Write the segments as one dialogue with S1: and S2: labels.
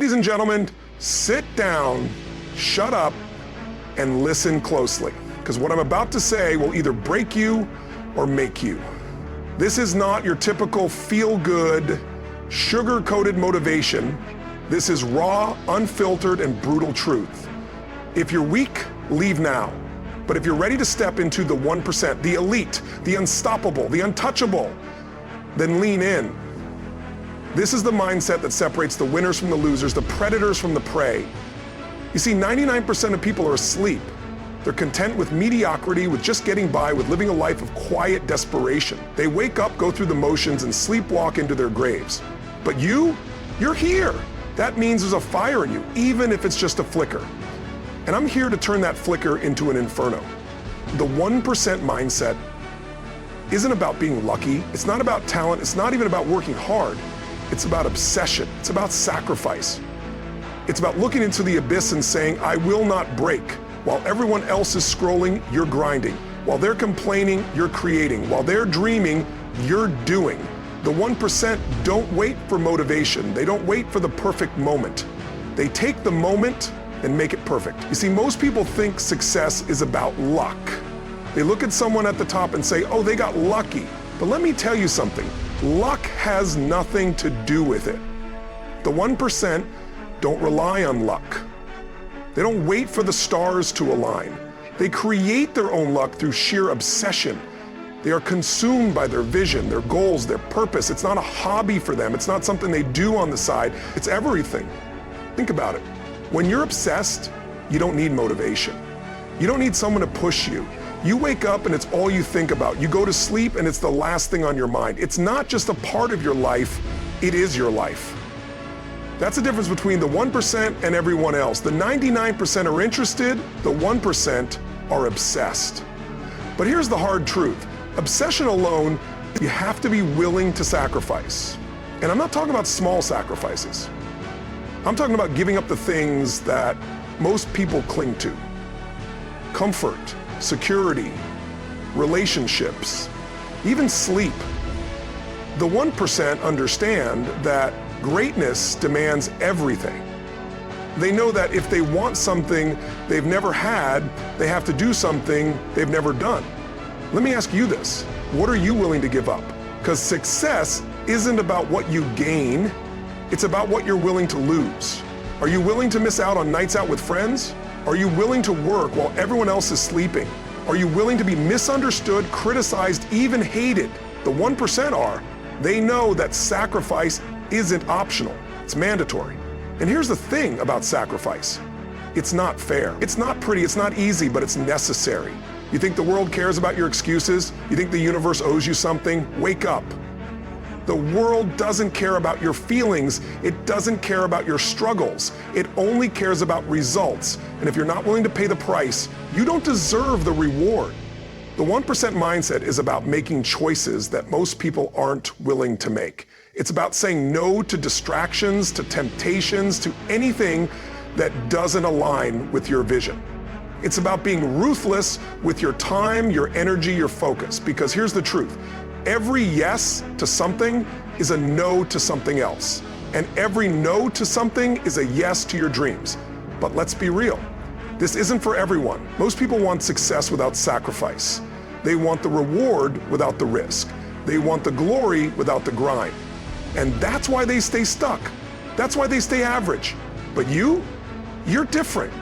S1: ladies and gentlemen, sit down, shut up, and listen closely, because what I'm about to say will either break you or make you. This is not your typical feel-good, sugar-coated motivation. This is raw, unfiltered, and brutal truth. If you're weak, leave now. But if you're ready to step into the 1%, the elite, the unstoppable, the untouchable, then lean in. This is the mindset that separates the winners from the losers, the predators from the prey. You see, 99% of people are asleep. They're content with mediocrity, with just getting by, with living a life of quiet desperation. They wake up, go through the motions, and sleepwalk into their graves. But you're here. That means there's a fire in you, even if it's just a flicker. And I'm here to turn that flicker into an inferno. The 1% mindset isn't about being lucky. It's not about talent. It's not even about working hard. It's about obsession. It's about sacrifice. It's about looking into the abyss and saying, I will not break. While everyone else is scrolling, you're grinding. While they're complaining, you're creating. While they're dreaming, you're doing. The 1% don't wait for motivation. They don't wait for the perfect moment. They take the moment and make it perfect. You see, most people think success is about luck. They look at someone at the top and say, oh, they got lucky. But let me tell you something. Luck has nothing to do with it. The 1% don't rely on luck. They don't wait for the stars to align. They create their own luck through sheer obsession. They are consumed by their vision, their goals, their purpose. It's not a hobby for them. It's not something they do on the side. It's everything. Think about it. When you're obsessed, you don't need motivation. You don't need someone to push you. You wake up and it's all you think about. You go to sleep and it's the last thing on your mind. It's not just a part of your life, it is your life. That's the difference between the 1% and everyone else. The 99% are interested, the 1% are obsessed. But here's the hard truth. Obsession alone, you have to be willing to sacrifice. And I'm not talking about small sacrifices. I'm talking about giving up the things that most people cling to. Comfort, security, relationships, even sleep. The 1% understand that greatness demands everything. They know that if they want something they've never had, they have to do something they've never done. Let me ask you this. What are you willing to give up? Because success isn't about what you gain, it's about what you're willing to lose. Are you willing to miss out on nights out with friends? Are you willing to work while everyone else is sleeping? Are you willing to be misunderstood, criticized, even hated? The 1% are. They know that sacrifice isn't optional, it's mandatory. And here's the thing about sacrifice. It's not fair. It's not pretty, it's not easy, but it's necessary. You think the world cares about your excuses? You think the universe owes you something? Wake up. The world doesn't care about your feelings. It doesn't care about your struggles. It only cares about results. And if you're not willing to pay the price, you don't deserve the reward. The 1% mindset is about making choices that most people aren't willing to make. It's about saying no to distractions, to temptations, to anything that doesn't align with your vision. It's about being ruthless with your time, your energy, your focus. Because here's the truth. Every yes to something is a no to something else. And every no to something is a yes to your dreams. But let's be real. This isn't for everyone. Most people want success without sacrifice. They want the reward without the risk. They want the glory without the grind. And that's why they stay stuck. That's why they stay average. But you're different.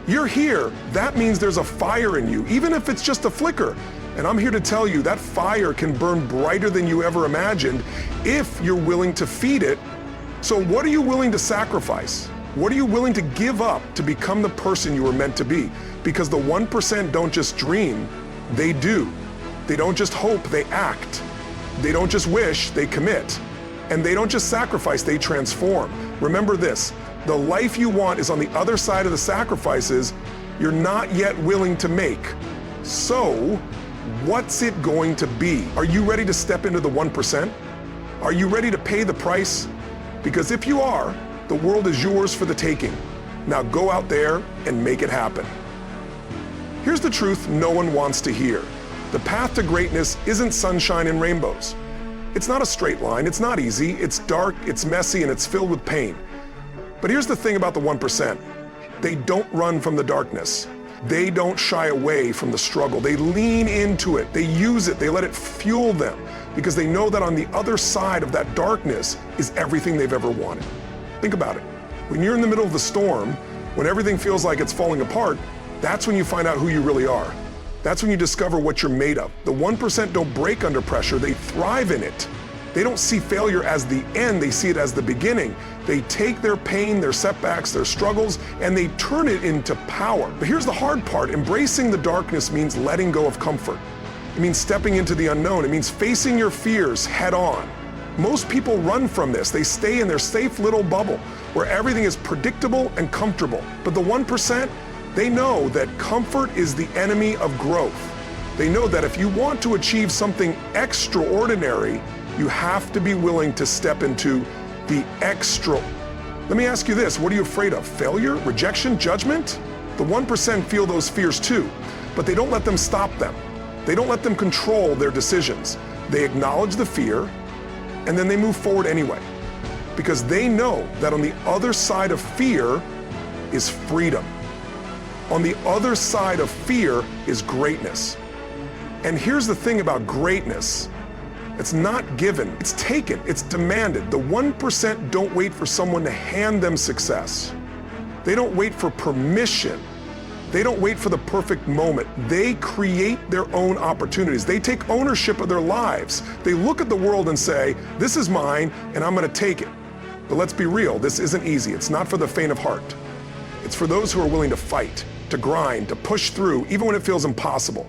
S1: You're here. That means there's a fire in you, even if it's just a flicker. And I'm here to tell you that fire can burn brighter than you ever imagined if you're willing to feed it. So what are you willing to sacrifice? What are you willing to give up to become the person you were meant to be? Because the 1% don't just dream, they do. They don't just hope, they act. They don't just wish, they commit. And they don't just sacrifice, they transform. Remember this, the life you want is on the other side of the sacrifices you're not yet willing to make. So, what's it going to be? Are you ready to step into the 1%? Are you ready to pay the price? Because if you are, the world is yours for the taking. Now go out there and make it happen. Here's the truth no one wants to hear. The path to greatness isn't sunshine and rainbows. It's not a straight line, it's not easy, it's dark, it's messy, and it's filled with pain. But here's the thing about the 1%. They don't run from the darkness. They don't shy away from the struggle. They lean into it. They use it. They let it fuel them because they know that on the other side of that darkness is everything they've ever wanted. Think about it. When you're in the middle of the storm, when everything feels like it's falling apart, that's when you find out who you really are. That's when you discover what you're made of. The 1% don't break under pressure. They thrive in it. They don't see failure as the end, they see it as the beginning. They take their pain, their setbacks, their struggles, and they turn it into power. But here's the hard part. Embracing the darkness means letting go of comfort. It means stepping into the unknown. It means facing your fears head on. Most people run from this. They stay in their safe little bubble where everything is predictable and comfortable. But the 1%, they know that comfort is the enemy of growth. They know that if you want to achieve something extraordinary, you have to be willing to step into the extra. Let me ask you this, what are you afraid of? Failure, rejection, judgment? The 1% feel those fears too, but they don't let them stop them. They don't let them control their decisions. They acknowledge the fear, and then they move forward anyway. Because they know that on the other side of fear is freedom. On the other side of fear is greatness. And here's the thing about greatness. It's not given, it's taken, it's demanded. The 1% don't wait for someone to hand them success. They don't wait for permission. They don't wait for the perfect moment. They create their own opportunities. They take ownership of their lives. They look at the world and say, this is mine and I'm gonna take it. But let's be real, this isn't easy. It's not for the faint of heart. It's for those who are willing to fight, to grind, to push through, even when it feels impossible.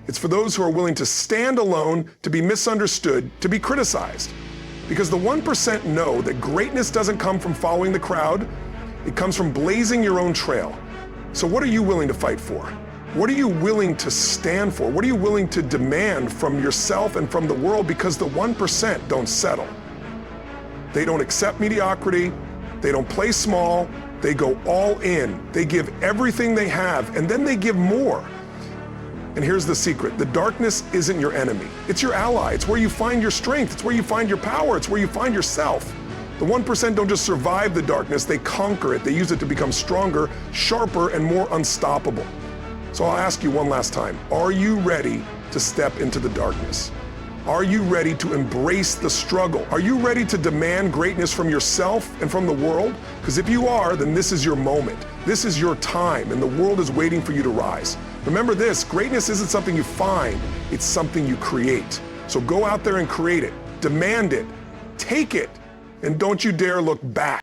S1: It's for those who are willing to stand alone, to be misunderstood, to be criticized. Because the 1% know that greatness doesn't come from following the crowd, it comes from blazing your own trail. So what are you willing to fight for? What are you willing to stand for? What are you willing to demand from yourself and from the world? Because the 1% don't settle. They don't accept mediocrity, they don't play small, they go all in. They give everything they have, and then they give more. And here's the secret, the darkness isn't your enemy. It's your ally, it's where you find your strength, it's where you find your power, it's where you find yourself. The 1% don't just survive the darkness, they conquer it. They use it to become stronger, sharper, and more unstoppable. So I'll ask you one last time, are you ready to step into the darkness? Are you ready to embrace the struggle? Are you ready to demand greatness from yourself and from the world? Because if you are, then this is your moment. This is your time, and the world is waiting for you to rise. Remember this, greatness isn't something you find, it's something you create. So go out there and create it, demand it, take it, and don't you dare look back.